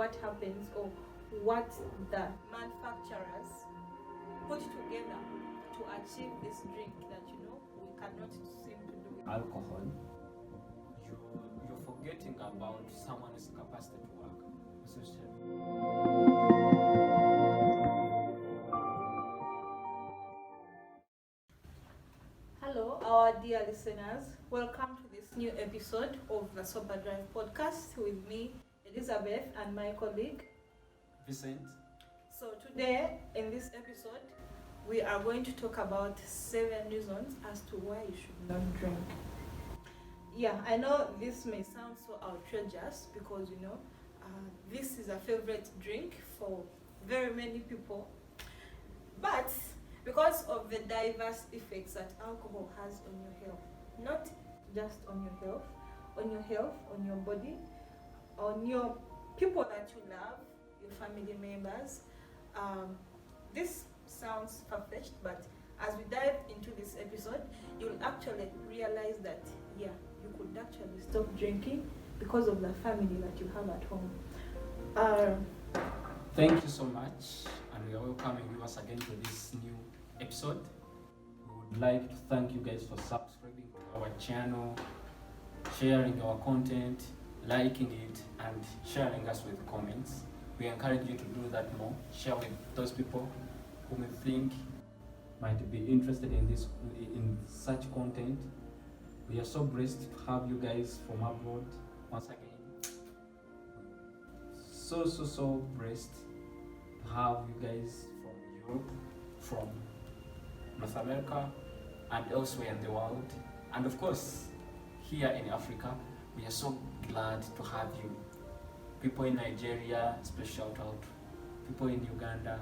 what happens or what the manufacturers put together to achieve this drink that we cannot seem to do with alcohol, you're forgetting about someone's capacity to work. Hello, our dear listeners. Welcome to this new episode of the Sober Drive podcast with me, Elizabeth, and my colleague, Vincent. So today, in this episode, we are going to talk about 7 reasons as to why you should not drink. Yeah, I know this may sound so outrageous because, this is a favorite drink for very many people. But because of the diverse effects that alcohol has on your health, not just on your health, on your body, on your people that you love, your family members. This sounds far-fetched, but as we dive into this episode, you'll actually realize that, you could actually stop drinking because of the family that you have at home. Thank you so much, and we are welcoming you once again to this new episode. We would like to thank you guys for subscribing to our channel, sharing our content, liking it, and sharing us with comments. We encourage you to do that more. Share with those people whom you think might be interested in such content. We are so blessed to have you guys from abroad once again. So blessed to have you guys from Europe, from North America, and elsewhere in the world. And of course, here in Africa, we are so glad to have you. People in Nigeria, special shout out. People in Uganda,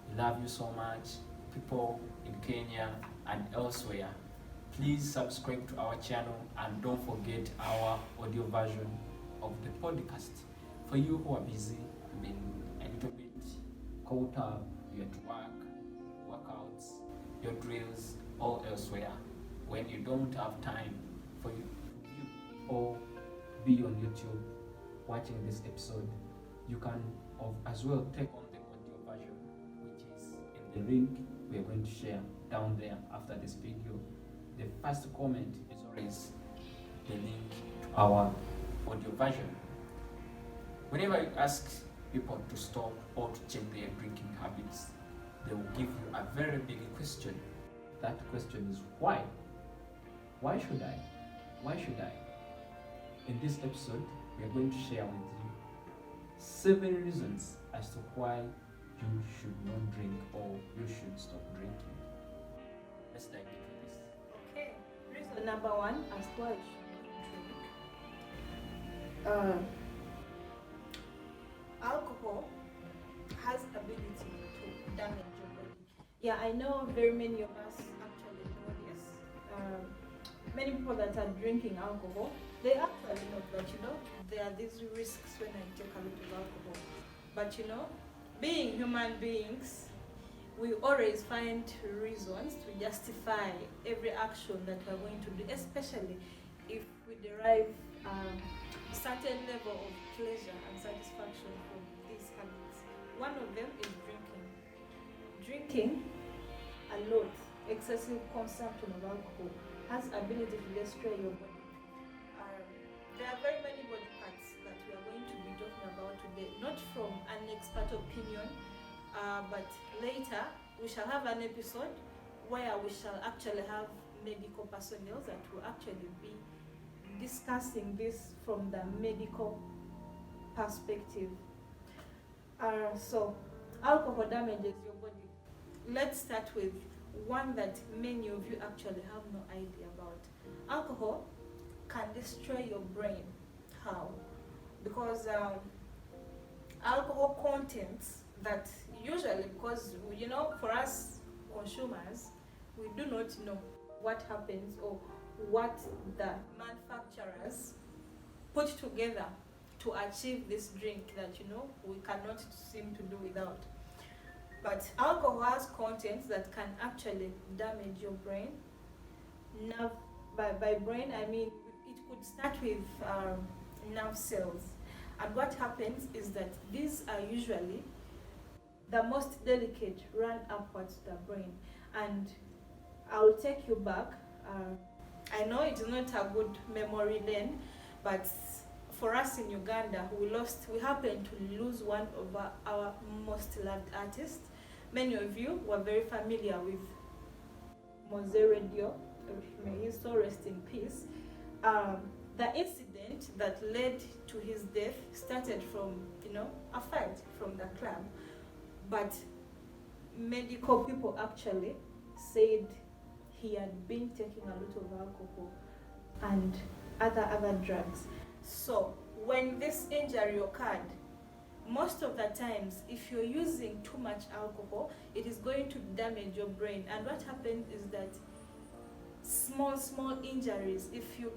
we love you so much. People in Kenya and elsewhere. Please subscribe to our channel and don't forget our audio version of the podcast. For you who are busy, been a little bit caught up, you're at work, workouts, your drills, or elsewhere, when you don't have time for you to view or be on YouTube watching this episode, you can as well take on the audio version, which is in the link we are going to share down there after this video. The first comment is always the link to our audio version. Whenever you ask people to stop or to change their drinking habits, they will give you a very big question. That question is why? Why should I? Why should I? In this episode, we are going to share with you 7 reasons as to why you should not drink or you should stop drinking. Let's dive into this. Okay, reason number 1 as to why you should not drink. Alcohol has ability to damage your body. Yeah, I know very many of us actually know this. Many people that are drinking alcohol, they actually know that there are these risks when I take a lot of alcohol. But being human beings, we always find reasons to justify every action that we're going to do, especially if we derive certain level of pleasure and satisfaction from these habits. One of them is drinking. Drinking a lot, excessive consumption of alcohol, has ability to destroy your body. There are very many body parts that we are going to be talking about today, not from an expert opinion, but later we shall have an episode where we shall actually have medical personnel that will actually be discussing this from the medical perspective. So alcohol damages your body. Let's start with one that many of you actually have no idea about. Alcohol can destroy your brain. How? Because alcohol contents that usually, because for us consumers, we do not know what happens or what the manufacturers put together to achieve this drink that we cannot seem to do without. But alcohol has contents that can actually damage your brain. By brain I mean it could start with nerve cells. And what happens is that these are usually the most delicate, run upwards to the brain. And I'll take you back. I know it's not a good memory lane, but for us in Uganda, we happened to lose one of our most loved artists. Many of you were very familiar with Mose Radio. May his soul rest in peace. The incident that led to his death started from, a fight from the club. But medical people actually said he had been taking a lot of alcohol and other drugs. So when this injury occurred, most of the times, if you're using too much alcohol, it is going to damage your brain. And what happens is that small injuries, if you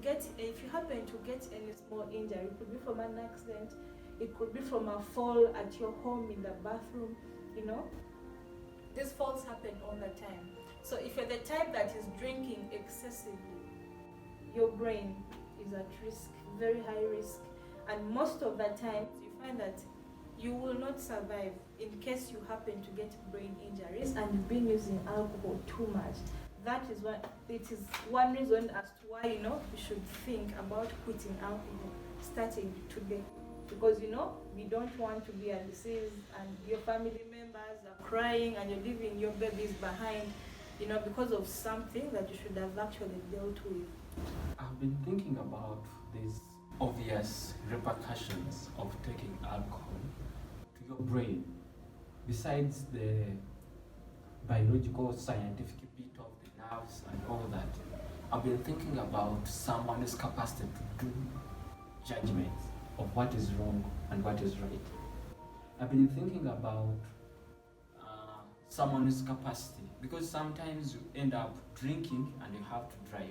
happen to get any small injury, it could be from an accident, it could be from a fall at your home in the bathroom, these falls happen all the time. So if you're the type that is drinking excessively, your brain is at risk, very high risk, and most of the time you find that you will not survive in case you happen to get brain injuries and you've been using alcohol too much. It is one reason as to why you should think about quitting alcohol starting today, because we don't want to be a disease and your family members are crying and you're leaving your babies behind, because of something that you should have actually dealt with. I've been thinking about these obvious repercussions of taking alcohol to your brain, besides the biological, scientific bit of the nerves and all that. I've been thinking about someone's capacity to do judgments of what is wrong and what is right. I've been thinking about someone's capacity, because sometimes you end up drinking and you have to drive.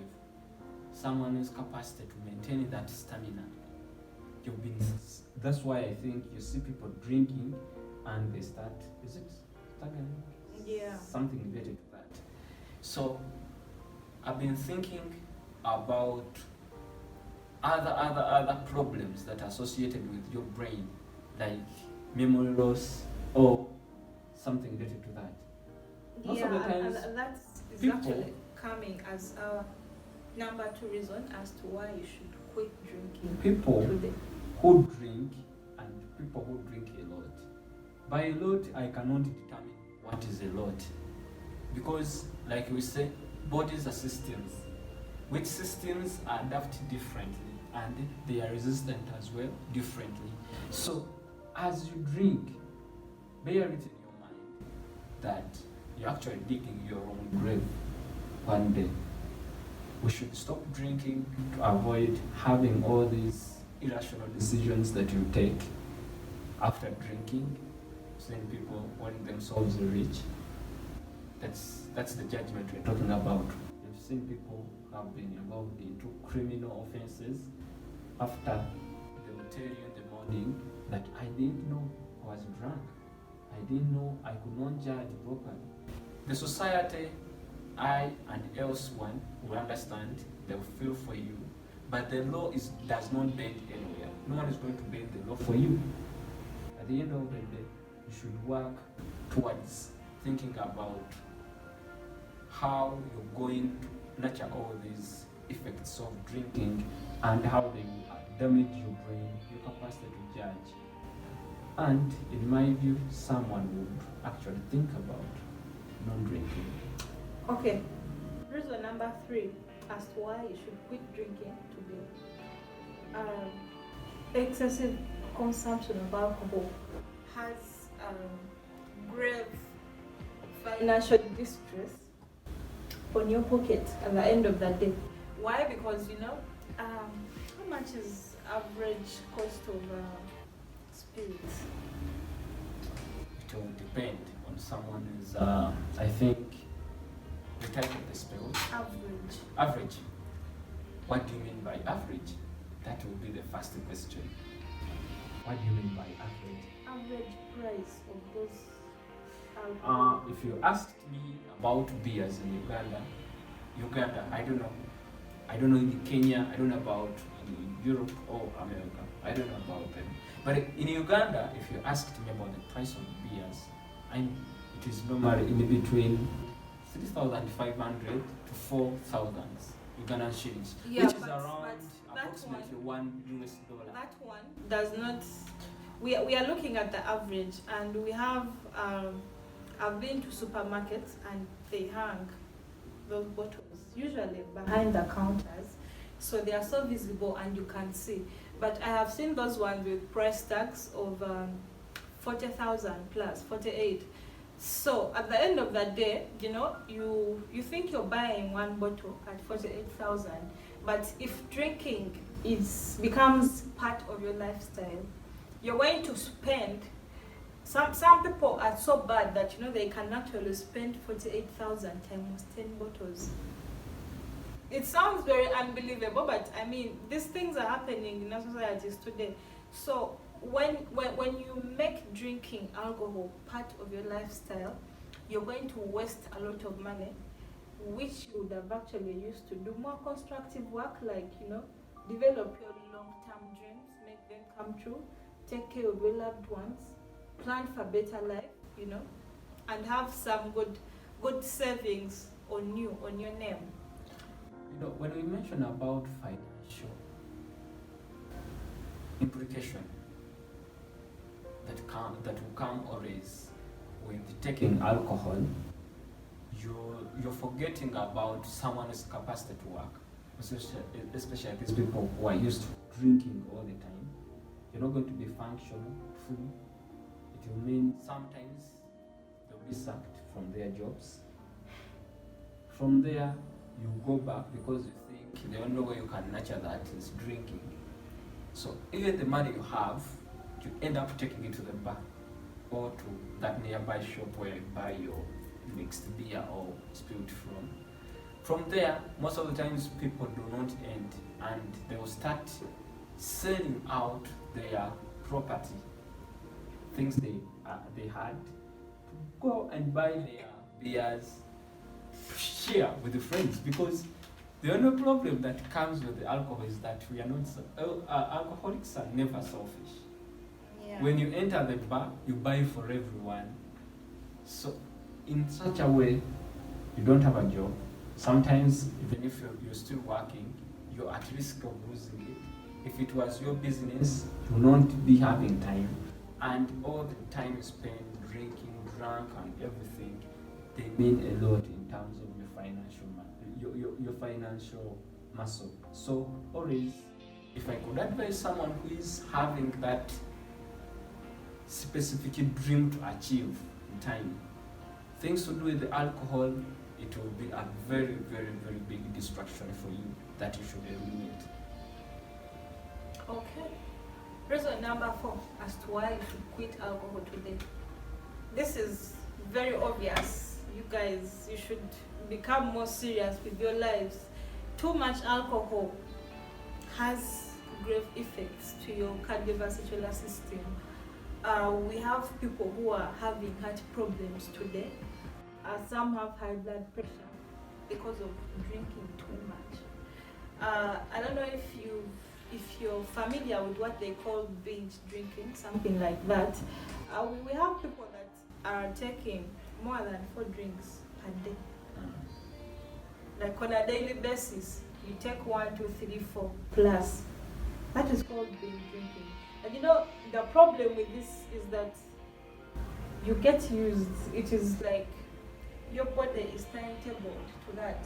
Someone's capacity to maintain that stamina. That's why I think you see people drinking and they start, is it staggering? Yeah. Something related to that. So I've been thinking about other problems that are associated with your brain, like memory loss or something related to that. Most of the times, and that is people actually coming as our number 2 reason as to why you should quit drinking. People today. who drink and people who drink a lot. By a lot, I cannot determine what is a lot, because, like we say, bodies are systems, which systems adapt differently and they are resistant as well differently. So, as you drink, bear it in your mind that you're actually digging your own grave one day. We should stop drinking to avoid having all these irrational decisions that you take after drinking. Seeing people wanting themselves rich. That's the judgment we're talking about. We've seen people who have been involved into criminal offenses after they will tell you in the morning that I didn't know I was drunk. I didn't know I could not judge properly. The society, I and elsewhere will understand, they'll feel for you. But the law does not bend anywhere. No one is going to bend the law for you. At the end of the day, you should work towards thinking about how you're going to nurture all these effects of drinking and how they will damage your brain, your capacity to judge. And in my view, someone would actually think about non-drinking. Okay, reason number 3 as to why you should quit drinking today. Excessive consumption of alcohol has grave financial distress on your pocket at the end of the day. Why? Because how much is average cost of spirits? It will depend on someone's, I think, the type of the spill. Average. What do you mean by average? That will be the first question. What do you mean by average? Average price of those alcohol. If you asked me about beers in Uganda, I don't know. I don't know in Kenya, I don't know about in Europe or America. I don't know about them. But in Uganda, if you asked me about the price of beers, it is normally in between 3,500 to 4,000 Ugandan shillings, Yeah, which is but around that approximately $1. That one does not. We are looking at the average, and we have. I've been to supermarkets and they hang those bottles usually behind the counters, so they are so visible and you can see. But I have seen those ones with price tags of 40,000 plus 48. So at the end of the day, you think you're buying one bottle at 48,000, but if drinking becomes part of your lifestyle, you're going to spend. Some people are so bad that they can actually spend 48,000 times 10 bottles. It sounds very unbelievable, but I mean these things are happening in our societies today. So when you make drinking alcohol part of your lifestyle, you're going to waste a lot of money, which you would have actually used to do more constructive work, like develop your long-term dreams, make them come true, take care of your loved ones, plan for better life, and have some good savings on your name. When we mention about financial implication that will come always with taking alcohol, you're forgetting about someone's capacity to work, especially these people who are used to drinking all the time. You're not going to be functional fully. It will mean sometimes they'll be sacked from their jobs. From there, you go back because you think the only way you can nurture that is drinking. So even the money you have, you end up taking it to the bar or to that nearby shop where you buy your mixed beer or spirit from. From there, most of the times people do not end, and they will start selling out their property, things they had, to go and buy their beers, share with the friends, because the only problem that comes with the alcohol is that we are not alcoholics are never selfish. Yeah. When you enter the bar, you buy for everyone. So in such a way, you don't have a job. Sometimes, even if you're still working, you're at risk of losing it. If it was your business, you will not be having time. And all the time you spend drinking, drunk, and everything, they mean a lot in terms of your financial muscle. So always, if I could advise someone who is having that specific dream to achieve in time, things to do with the alcohol, it will be a very, very, very big distraction for you that you should eliminate. Okay. Reason number 4 as to why you should quit alcohol today. This is very obvious. You guys, you should become more serious with your lives. Too much alcohol has grave effects to your cardiovascular system. We have people who are having heart problems today. Some have high blood pressure because of drinking too much. I don't know if you're familiar with what they call binge drinking, something like that. We have people that are taking more than 4 drinks per day. Like on a daily basis, you take 1, 2, 3, 4 plus. That is called binge drinking. And the problem with this is that you get used. It is like your body is timetabled to that.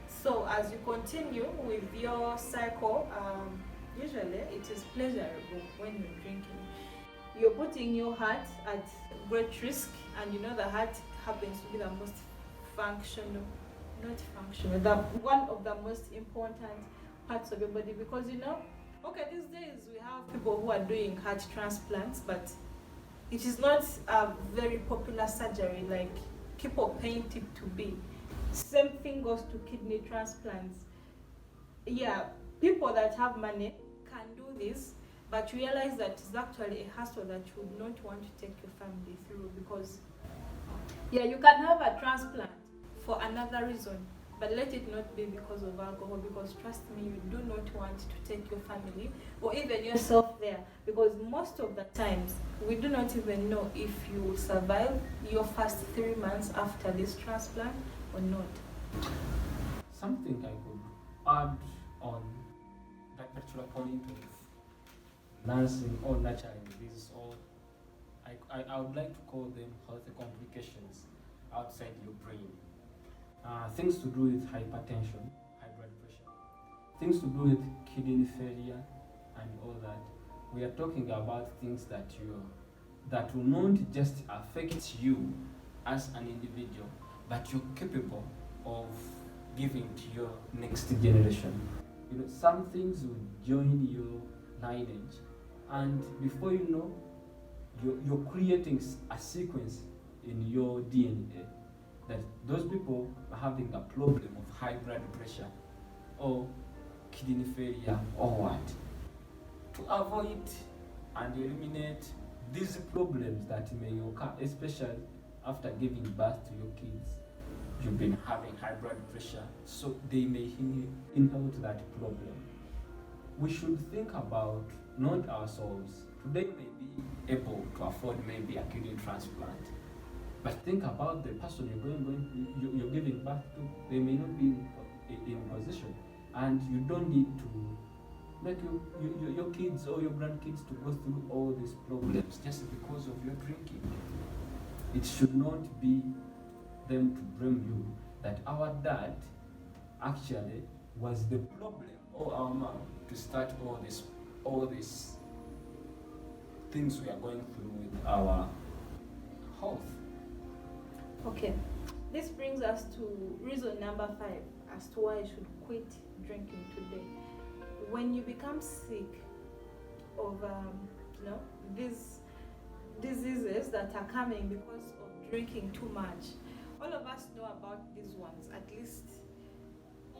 So as you continue with your cycle, usually it is pleasurable when you're drinking. You're putting your heart at great risk, and the heart happens to be the most one of the most important parts of your body, because these days we have people who are doing heart transplants, but it is not a very popular surgery like people paint it to be. Same thing goes to kidney transplants. Yeah, people that have money can do this, but realize that it's actually a hassle that you would not want to take your family through, because you can have a transplant for another reason, but let it not be because of alcohol, because trust me, you do not want to take your family or even yourself there, because most of the times we do not even know if you will survive your first 3 months after this transplant or not. Something I could add on that particular point of nursing or nurturing this, or I would like to call them health complications outside your brain. Things to do with hypertension, high blood pressure, things to do with kidney failure, and all that. We are talking about things that will not just affect you as an individual, but you're capable of giving to your next generation. Some things will join your lineage, and before you know, you're creating a sequence in your DNA that those people are having a problem of high blood pressure or kidney failure or what. To avoid and eliminate these problems that may occur, especially after giving birth to your kids, you've been having high blood pressure, so they may inherit that problem. We should think about not ourselves. Today may be able to afford maybe a kidney transplant, but think about the person you're giving birth to. They may not be in position, and you don't need to make your kids or your grandkids to go through all these problems just because of your drinking. It should not be them to blame you that our dad actually was the problem, or our mom, to start all these things we are going through with our health. Okay, this brings us to reason number 5 as to why I should quit drinking today. When you become sick of these diseases that are coming because of drinking too much, all of us know about these ones. At least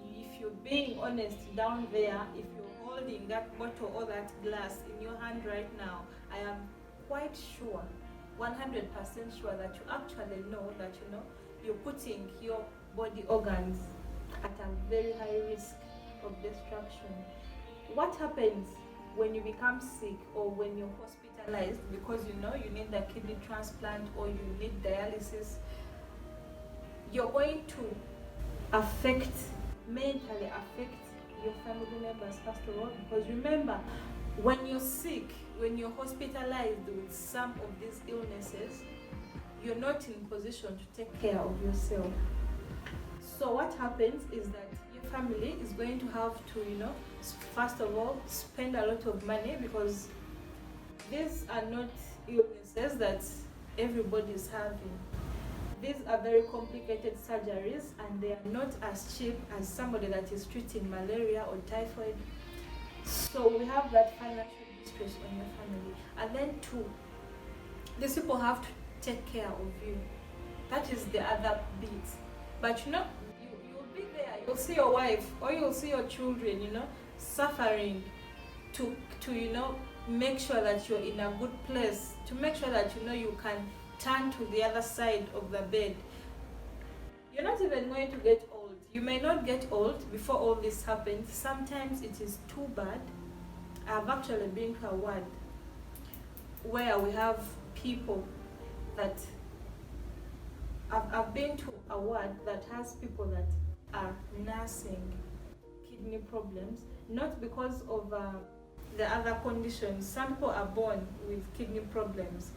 if you're being honest down there, if you're holding that bottle or that glass in your hand right now, I am quite sure, 100% sure, that you actually know that you're putting your body organs at a very high risk of destruction. What happens when you become sick or when you're hospitalized because you need the kidney transplant or you need dialysis? You're going to mentally affect your family members first of all, because remember, when you're sick, when you're hospitalized with some of these illnesses, you're not in position to take care of yourself. So what happens is that your family is going to have to, first of all, spend a lot of money, because these are not illnesses that everybody is having. These are very complicated surgeries, and they are not as cheap as somebody that is treating malaria or typhoid. So we have that financial distress on your family. And then 2, these people have to take care of you. That is the other bit. But you'll be there, you'll see your wife or you'll see your children, suffering to make sure that you're in a good place, to make sure that you can turn to the other side of the bed. You're not even going to get old. You may not get old before all this happens. Sometimes it is too bad. I've actually been to a ward where we have people that I've been to a ward that has people that are nursing kidney problems, not because of the other conditions. Some people are born with kidney problems.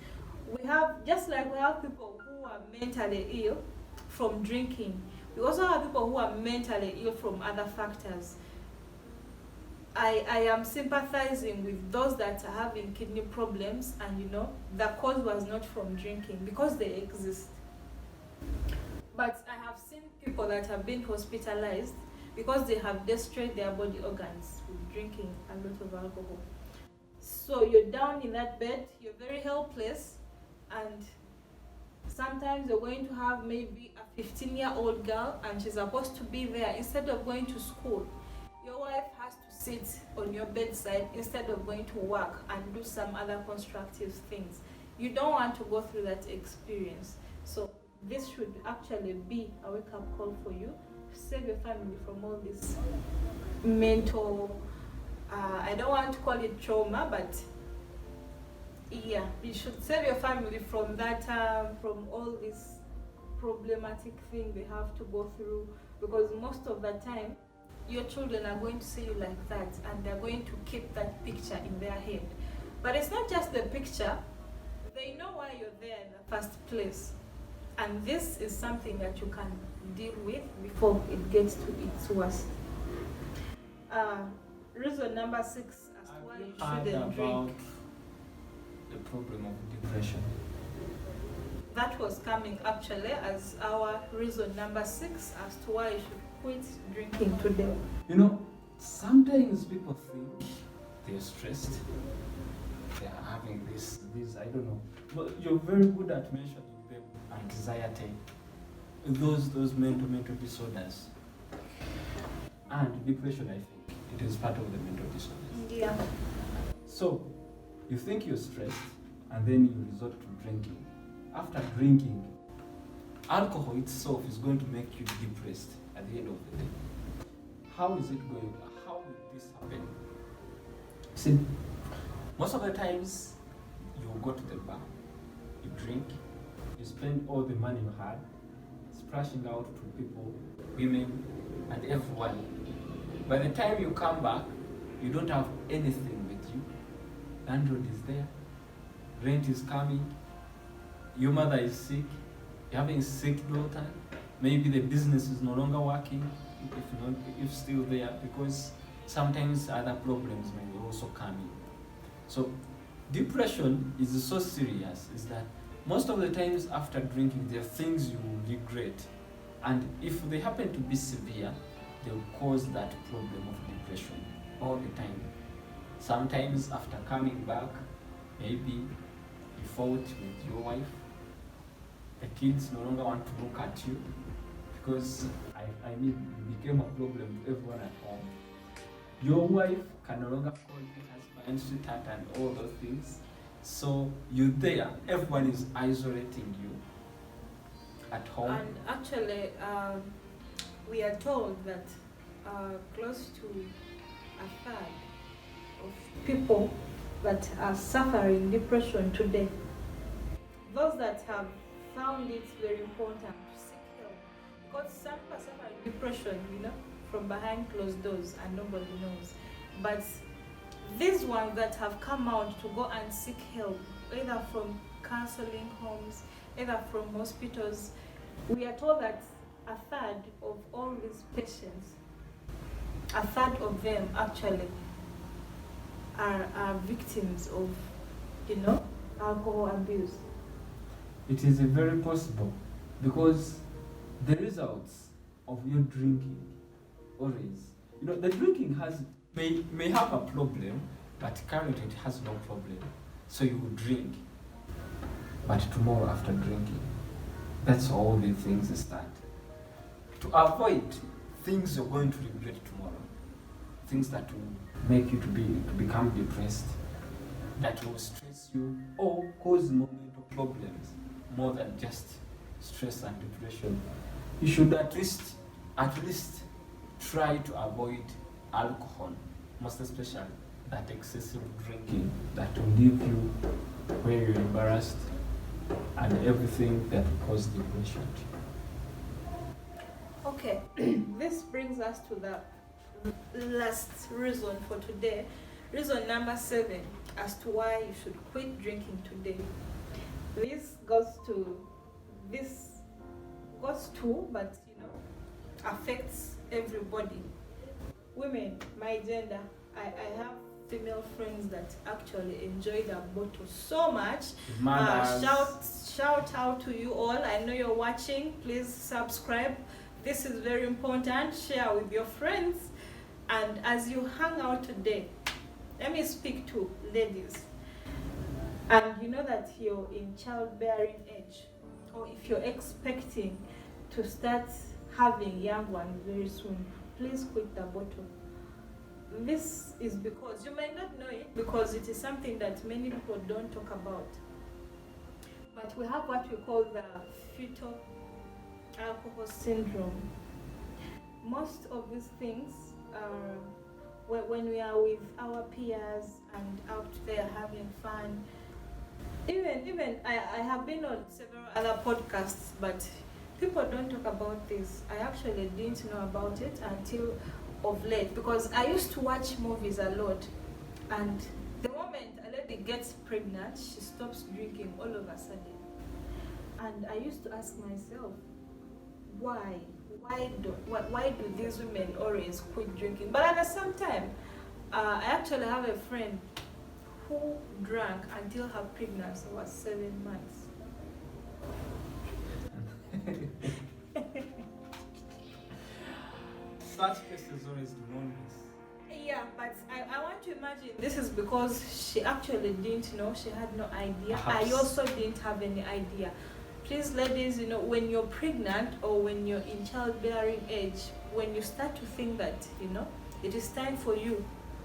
We have people who are mentally ill from drinking. We also have people who are mentally ill from other factors. I am sympathizing with those that are having kidney problems and the cause was not from drinking, because they exist. But I have seen people that have been hospitalized because they have destroyed their body organs with drinking a lot of alcohol. So you're down in that bed, you're very helpless, and sometimes you're going to have maybe a 15-year-old girl and she's supposed to be there. Instead of going to school, your wife has to sit on your bedside instead of going to work and do some other constructive things. You don't want to go through that experience. So this should actually be a wake-up call for you. save your family from all this mental, I don't want to call it trauma, but yeah, you should save your family from that, from all this problematic thing they have to go through, because most of the time your children are going to see you like that and they're going to keep that picture in their head. But it's not just the picture, they know why you're there in the first place, and this is something that you can deal with before it gets to its worst. Reason number 6 as to why you shouldn't drink. The problem of depression. That was coming actually as our reason number 6 as to why you should quit drinking today. You know, sometimes people think they're stressed, they're having this, I don't know. But you're very good at mentioning them. Anxiety, those mental disorders. And depression, I think, it is part of the mental disorders. Yeah. So, you think you're stressed, and then you resort to drinking. After drinking, alcohol itself is going to make you depressed at the end of the day. How is it going? How will this happen? See, most of the times, you go to the bar, you drink, you spend all the money you had, splashing out to people, women, and everyone. By the time you come back, you don't have anything with you. Landlord is there, rent is coming, your mother is sick, you're having a sick daughter, maybe the business is no longer working, if still there, because sometimes other problems may also come in. So depression is so serious, is that most of the times after drinking, there are things you will regret, and if they happen to be severe, they will cause that problem of depression all the time. Sometimes after coming back, maybe you fought with your wife, the kids no longer want to look at you, because you became a problem to everyone at home. Your wife can no longer call you husband, sweetheart, and all those things. So you're there, everyone is isolating you at home. And actually, we are told that close to a third of people that are suffering depression today, those that have found it very important to seek help, because some people suffer depression, from behind closed doors and nobody knows. But these ones that have come out to go and seek help, either from counseling homes, either from hospitals, we are told that a third of all these patients, a third of them actually are victims of, alcohol abuse. It is very possible, because the results of your drinking always, the drinking may have a problem, but currently it has no problem. So you will drink, but tomorrow after drinking, that's all the things start. To avoid things you're going to regret tomorrow, things that will make you to become depressed, that will stress you or cause more mental problems, more than just stress and depression. You should at least try to avoid alcohol, most especially that excessive drinking that will leave you where you're embarrassed and everything that will cause depression. Okay, this brings us to the last reason for today. Reason number 7 as to why you should quit drinking today. This goes to, but affects everybody. Women, my gender, I have female friends that actually enjoy the bottle so much. Shout out to you all. I know you're watching. Please subscribe. This is very important. Share with your friends. And as you hang out today, let me speak to ladies. And you know that you're in childbearing age, or if you're expecting to start having young ones very soon, please quit the bottle. This is because you might not know it, because it is something that many people don't talk about. But we have what we call the fetal alcohol syndrome. most of these things, when we are with our peers and out there having fun, even I have been on several other podcasts, but people don't talk about this. I actually didn't know about it until of late, because I used to watch movies a lot, and the moment a lady gets pregnant, she stops drinking all of a sudden. And I used to ask myself, why? Why do these women always quit drinking? But at the same time, I actually have a friend who drank until her pregnancy was 7 months. Such cases always known this. Yeah, but I want to imagine this is because she actually didn't know, she had no idea. Perhaps. I also didn't have any idea. Please, ladies, when you're pregnant or when you're in childbearing age, when you start to think that, it is time for you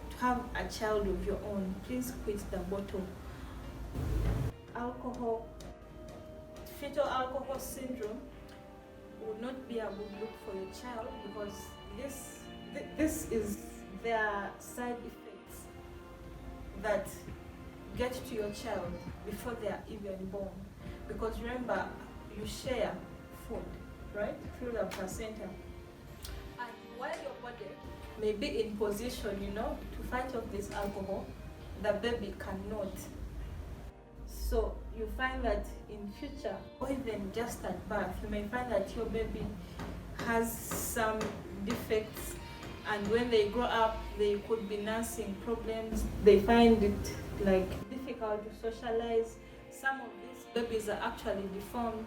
to have a child of your own, please quit the bottle. Alcohol, fetal alcohol syndrome would not be a good look for your child, because this is their side effects that get to your child before they are even born. Because remember, you share food, right, through the placenta. And while your body may be in position, to fight off this alcohol, the baby cannot. So you find that in future, or even just at birth, you may find that your baby has some defects, and when they grow up, they could be nursing problems. They find it difficult to socialize. Some of these babies are actually deformed.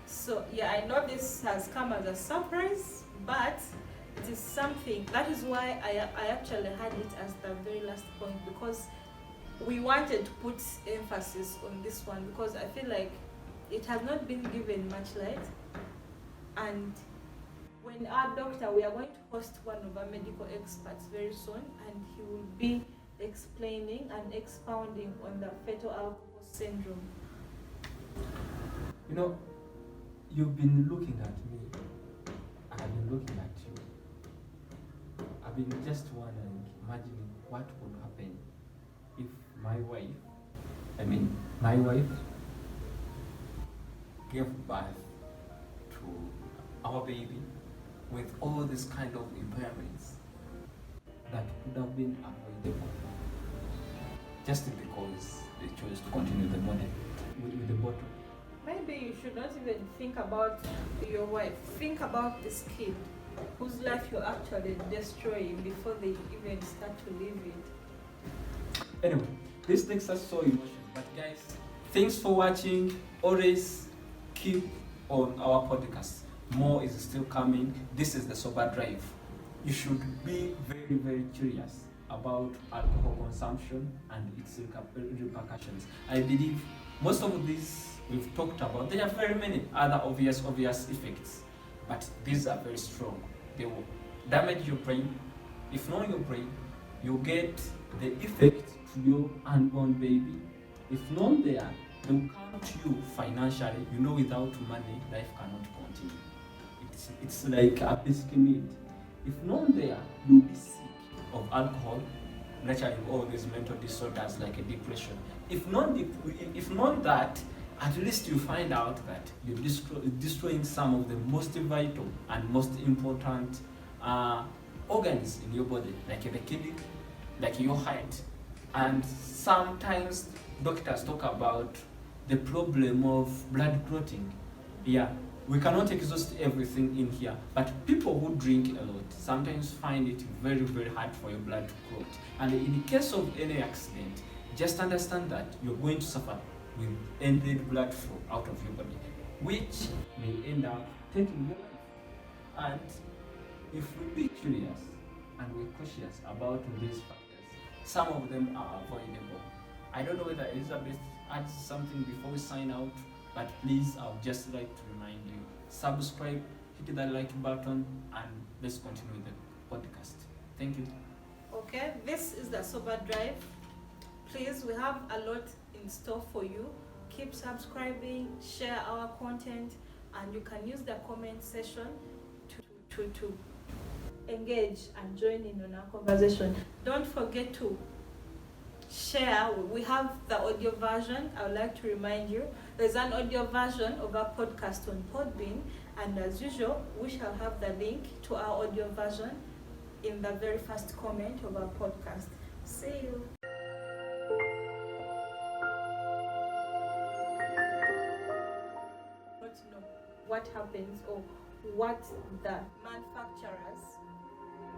So yeah, I know this has come as a surprise, but it is something. That is why I actually had it as the very last point, because we wanted to put emphasis on this one, because I feel like it has not been given much light. And when our doctor, we are going to host one of our medical experts very soon, and he will be explaining and expounding on the fetal alcohol syndrome. You've been looking at me, and I've been looking at you. I've been just wondering, imagining what would happen if my wife gave birth to our baby with all these kind of impairments that could have been avoidable, just because they chose to continue the model with the bottle. Maybe you should not even think about your wife. Think about this kid whose life you're actually destroying before they even start to live it. Anyway, this makes us so emotional. But guys, thanks for watching. Always keep on our podcast. More is still coming. This is the Sober Drive. You should be very, very curious about alcohol consumption and its repercussions. I believe most of these we've talked about. There are very many other obvious effects, but these are very strong. They will damage your brain. If not your brain, you get the effect to your unborn baby. If not there, they will come to you financially. Without money, life cannot continue. It's like a basic need. If not there, you'll be sick of alcohol, naturally all these mental disorders like a depression. If not that, at least you find out that you're destroying some of the most vital and most important organs in your body, like the kidney, like your heart. And sometimes doctors talk about the problem of blood clotting. Yeah, we cannot exhaust everything in here, but people who drink a lot sometimes find it very, very hard for your blood to clot. And in case of any accident, just understand that you're going to suffer with ended blood flow out of your body, which may end up taking your life. And if we be curious and we're cautious about these factors, some of them are avoidable. I don't know whether Elizabeth adds something before we sign out, but please, I would just like to remind you, subscribe, hit the like button, and let's continue the podcast. Thank you. Okay, this is the Sober Drive. Please, we have a lot in store for you. Keep subscribing, share our content, and you can use the comment section to engage and join in on our conversation. Don't forget to share. We have the audio version. I would like to remind you there's an audio version of our podcast on Podbean, and as usual, we shall have the link to our audio version in the very first comment of our podcast. See you. Not know what happens or what the manufacturers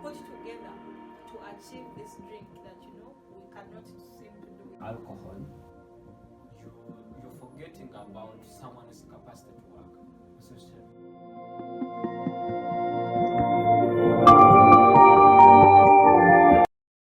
put together to achieve this drink that we cannot seem to do with Alcohol, you're forgetting about someone's capacity to work. So,